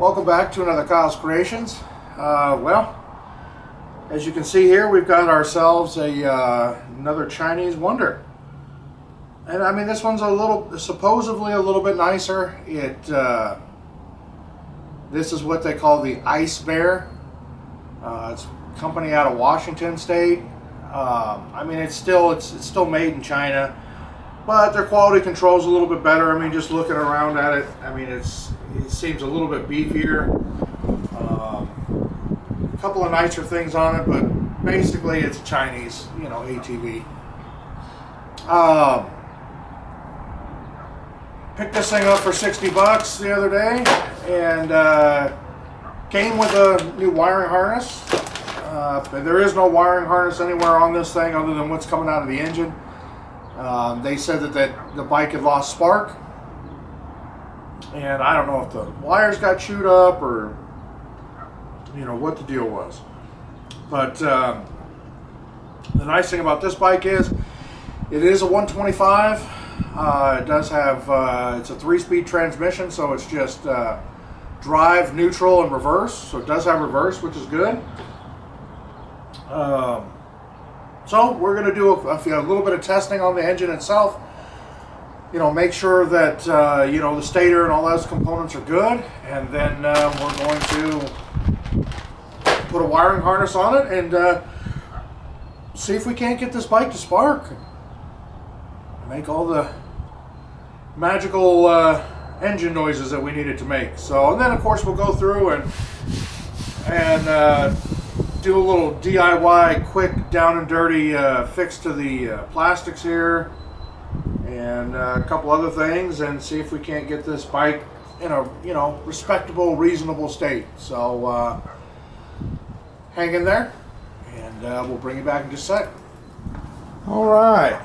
Welcome back to another Kyle's Creations. Well, as you can see here, we've got ourselves another Chinese wonder. And I mean, this one's supposedly a little bit nicer. This is what they call the Ice Bear. It's a company out of Washington State. I mean, it's still made in China, but their quality control is a little bit better. I mean, just looking around at it, I mean, it seems a little bit beefier. A couple of nicer things on it, but basically it's a Chinese, ATV. Picked this thing up for 60 bucks the other day, and came with a new wiring harness. There is no wiring harness anywhere on this thing other than what's coming out of the engine. They said that the bike had lost spark, and I don't know if the wires got chewed up or what the deal was. But the nice thing about this bike is it is a 125. It does have it's a 3-speed transmission, so it's just drive, neutral, and reverse. So it does have reverse, which is good. So we're going to do a little bit of testing on the engine itself. Make sure that the stator and all those components are good, and then we're going to put a wiring harness on it and see if we can't get this bike to spark and make all the magical engine noises that we need it to make. So, and then of course we'll go through and do a little DIY quick down and dirty fix to the plastics here, and a couple other things, and see if we can't get this bike in a respectable, reasonable state. So hang in there, and we'll bring you back in just a sec. All right.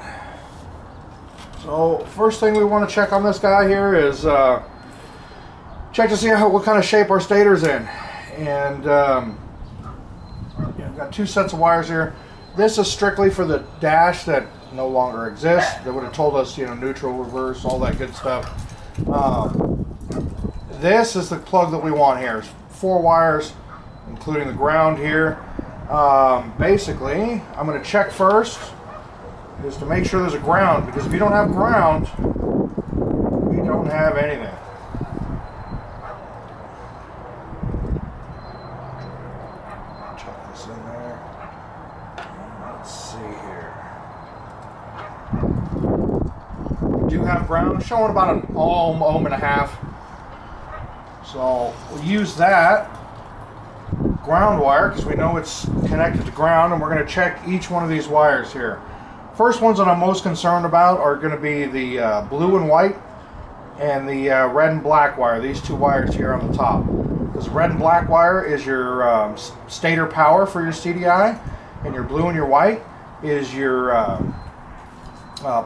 So first thing we want to check on this guy here is check to see what kind of shape our stator's in, and I've got 2 sets of wires here. This is strictly for the dash that no longer exists. They would have told us, neutral, reverse, all that good stuff. This is the plug that we want here. It's 4 wires, including the ground here. Basically, I'm going to check first is to make sure there's a ground, because if you don't have ground, you don't have anything. In there. Let's see here. We do have ground. I'm showing about an ohm and a half. So we'll use that ground wire because we know it's connected to ground, and we're going to check each one of these wires here. First ones that I'm most concerned about are going to be the blue and white and the red and black wire. These 2 wires here on the top. This red and black wire is your stator power for your CDI, and your blue and your white is your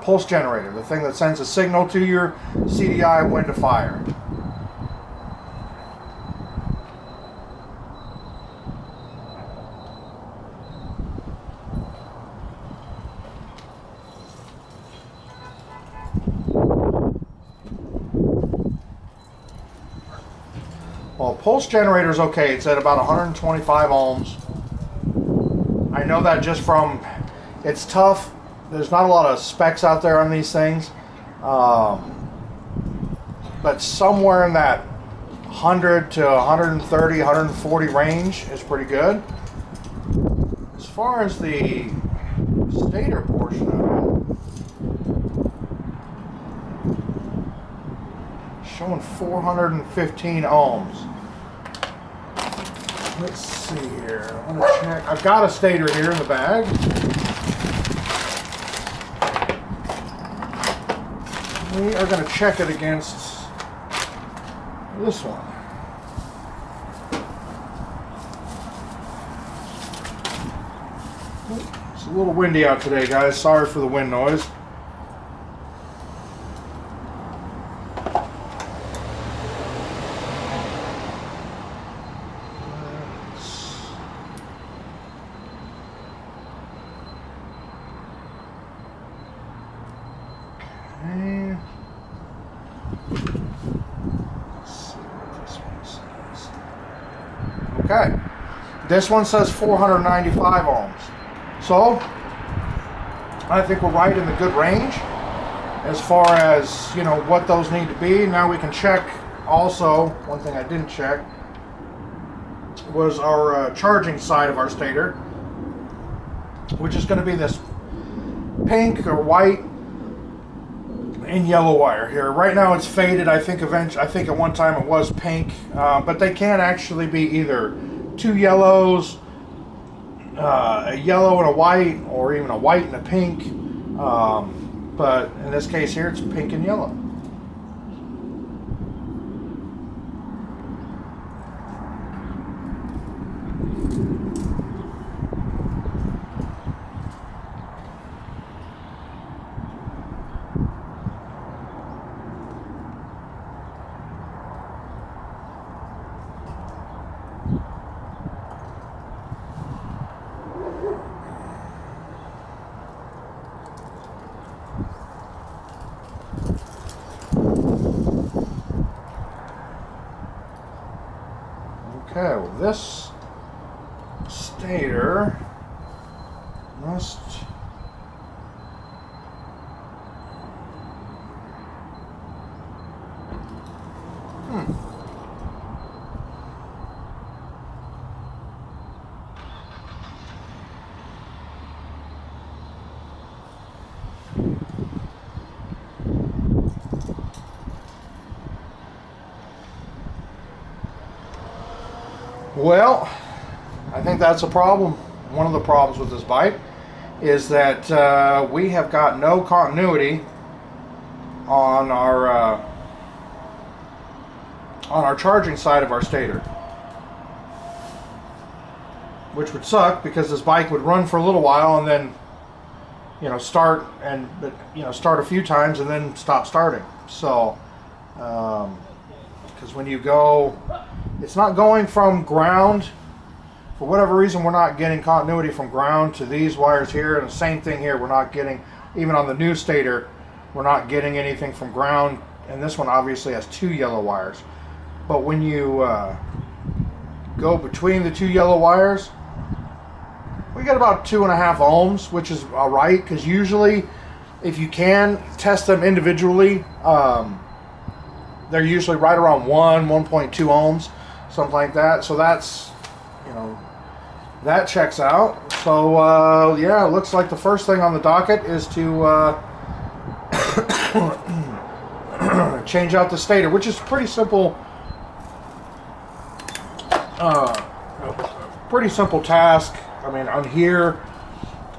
pulse generator, the thing that sends a signal to your CDI when to fire. Well, pulse generator is okay. It's at about 125 ohms. I know that just from, it's tough. There's not a lot of specs out there on these things. But somewhere in that 100 to 130, 140 range is pretty good. As far as the stator portion of it, showing 415 ohms. Let's see here. I'm going to check. I've got a stator here in the bag. We are going to check it against this one. It's a little windy out today, guys. Sorry for the wind noise. Let's see what this one says. Okay. This one says 495 ohms. So, I think we're right in the good range as far as, you know, what those need to be. Now we can check also, one thing I didn't check was our charging side of our stator, which is going to be this pink or white and yellow wire here. Right now it's faded. I think at one time it was pink, but they can actually be either two yellows, a yellow and a white, or even a white and a pink. But in this case here, it's pink and yellow. Okay, well, this stator must Well, I think that's a problem. One of the problems with this bike is that we have got no continuity on our charging side of our stator, which would suck because this bike would run for a little while and then, you know, start a few times and then stop starting. So, because when you go, it's not going from ground. For whatever reason, we're not getting continuity from ground to these wires here. And the same thing here, we're not getting, even on the new stator, we're not getting anything from ground. And this one obviously has two yellow wires. But when you go between the two yellow wires, we get about 2.5 ohms, which is all right, because usually if you can test them individually, they're usually right around 1.2 ohms, something like that. So that's, you know, that checks out. So yeah, it looks like the first thing on the docket is to change out the stator, which is pretty simple. Pretty simple task. I mean, on here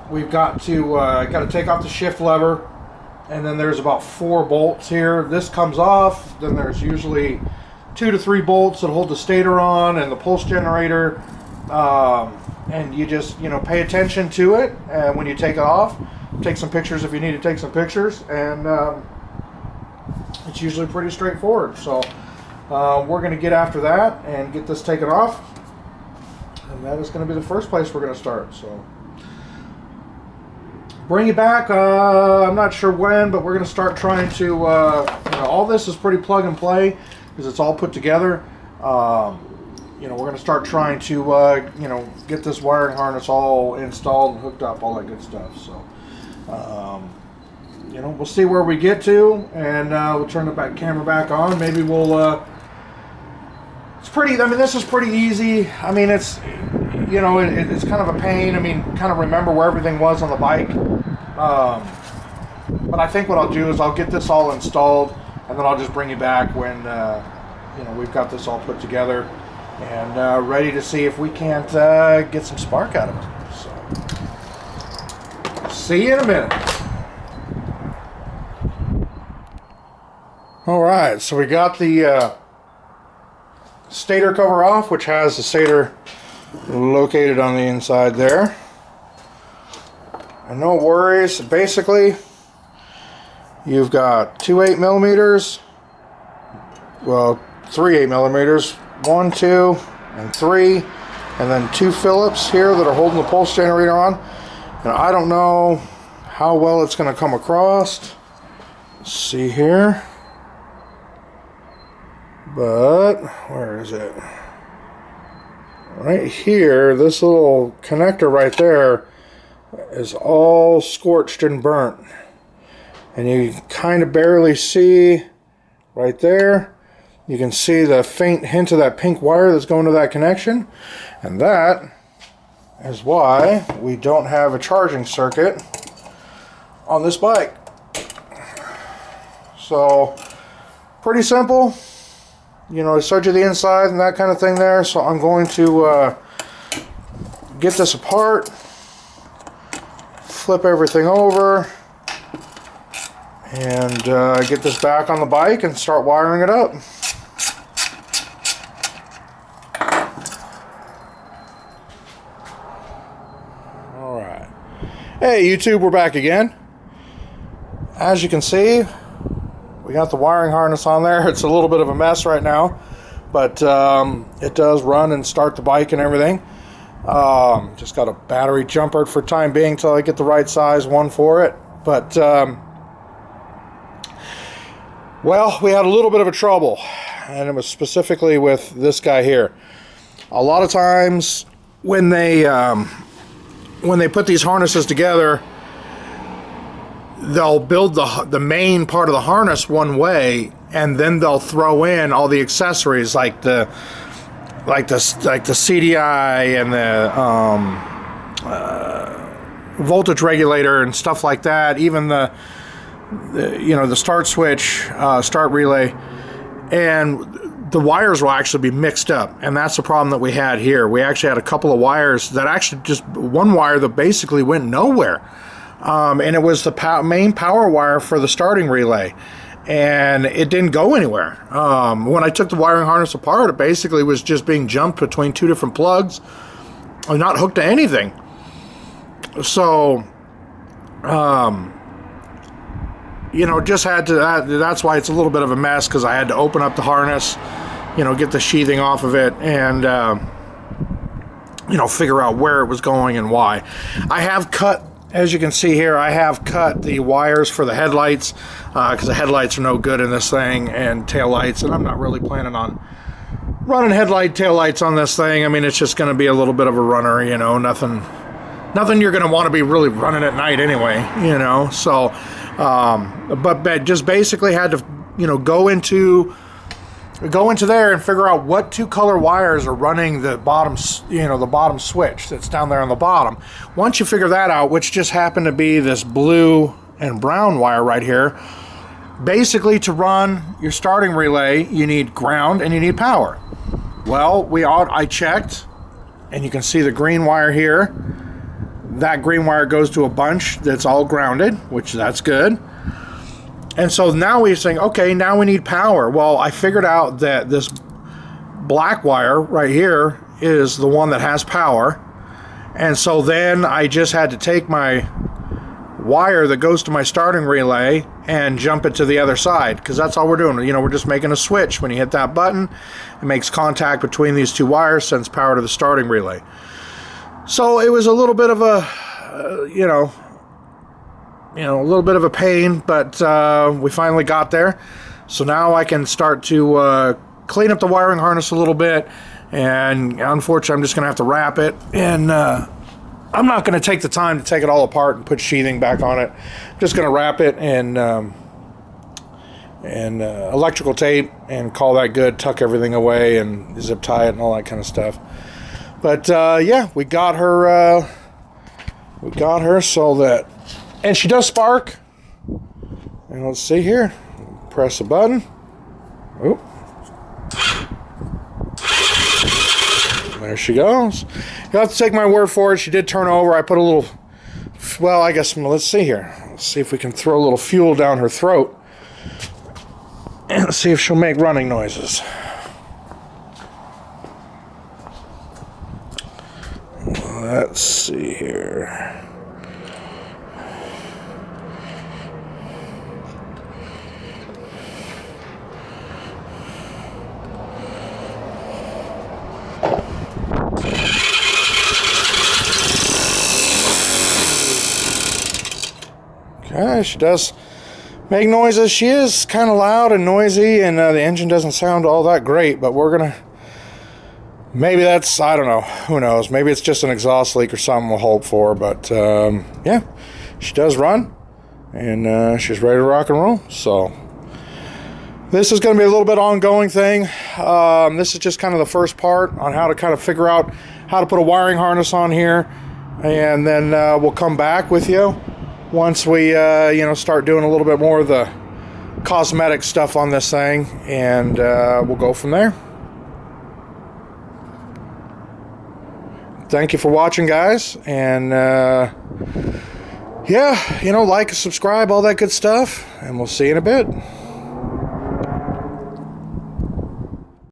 we've got to take off the shift lever, and then there's about 4 bolts here. This comes off. Then there's usually 2 to 3 bolts that hold the stator on and the pulse generator. And you just, you know, pay attention to it, and when you take it off, take some pictures if you need to take some pictures, and it's usually pretty straightforward. So we're going to get after that and get this taken off, and that is going to be the first place we're going to start. So bring you back, I'm not sure when, but we're going to start trying to, you know, all this is pretty plug and play because it's all put together. You know, we're going to start trying to, you know, get this wiring harness all installed and hooked up, all that good stuff. So, you know, we'll see where we get to, and we'll turn the camera back on. Maybe we'll, it's pretty, I mean, this is pretty easy. I mean, it's, you know, it's kind of a pain. I mean, kind of remember where everything was on the bike. But I think what I'll do is I'll get this all installed, and then I'll just bring you back when, you know, we've got this all put together and ready to see if we can't get some spark out of it. So, see you in a minute. Alright, so we got the stator cover off, which has the stator located on the inside there. And no worries, basically you've got 2 8mm, well, 3 8mm, 1, 2, and 3, and then 2 Phillips here that are holding the pulse generator on. And I don't know how well it's going to come across. Let's see here. But where is it? right here, this little connector right there is all scorched and burnt. And you can kind of barely see right there. You can see the faint hint of that pink wire that's going to that connection. And that is why we don't have a charging circuit on this bike. So, pretty simple. You know, it showed you the inside and that kind of thing there. So I'm going to get this apart, flip everything over, and get this back on the bike and start wiring it up. Alright. Hey YouTube, we're back again. As you can see, we got the wiring harness on there. It's a little bit of a mess right now, but it does run and start the bike and everything. Just got a battery jumper for time being till I get the right size one for it. But well, we had a little bit of a trouble, and it was specifically with this guy here. A lot of times when they put these harnesses together, they'll build the main part of the harness one way, and then they'll throw in all the accessories like the CDI and the voltage regulator and stuff like that. Even the start switch, start relay, and the wires will actually be mixed up, and that's the problem that we had here. We actually had a couple of wires that actually just one wire that basically went nowhere. And it was the main power wire for the starting relay, and it didn't go anywhere. When I took the wiring harness apart, it basically was just being jumped between two different plugs, and not hooked to anything. So, you know, just had to. That's why it's a little bit of a mess, because I had to open up the harness, you know, get the sheathing off of it, and you know, figure out where it was going and why. I have cut. As you can see here, I have cut the wires for the headlights, because the headlights are no good in this thing, and tail lights, and I'm not really planning on running headlight tail lights on this thing. I mean, it's just going to be a little bit of a runner, you know, nothing you're going to want to be really running at night anyway, you know. So, but just basically had to, you know, go into there and figure out what two color wires are running the bottom, you know, the bottom switch that's down there on the bottom. Once you figure that out, which just happened to be this blue and brown wire right here, basically to run your starting relay, you need ground and you need power. Well, I checked, and you can see the green wire here. That green wire goes to a bunch that's all grounded, which that's good. And so now we're saying, okay, now we need power. Well, I figured out that this black wire right here is the one that has power. And so then I just had to take my wire that goes to my starting relay and jump it to the other side, because that's all we're doing. You know, we're just making a switch. When you hit that button, it makes contact between these two wires, sends power to the starting relay. So it was a little bit of a, a little bit of a pain, but we finally got there. So now I can start to clean up the wiring harness a little bit, and unfortunately I'm just going to have to wrap it, and I'm not going to take the time to take it all apart and put sheathing back on it. I'm just going to wrap it and electrical tape and call that good, tuck everything away and zip tie it and all that kind of stuff. But yeah, we got her so that, and she does spark. And let's see here. Press a button. Oh. There she goes. You'll have to take my word for it. She did turn over. I put a little, well, I guess, let's see here. Let's see if we can throw a little fuel down her throat. And see if she'll make running noises. Let's see here. Okay, she does make noises. She is kind of loud and noisy, and the engine doesn't sound all that great, but we're Maybe that's, I don't know, who knows, maybe it's just an exhaust leak or something we'll hope for, but yeah, she does run, and she's ready to rock and roll. So this is going to be a little bit ongoing thing. This is just kind of the first part on how to kind of figure out how to put a wiring harness on here, and then we'll come back with you once we you know, start doing a little bit more of the cosmetic stuff on this thing, and we'll go from there. Thank you for watching, guys, and yeah, you know, like, subscribe, all that good stuff, and we'll see you in a bit.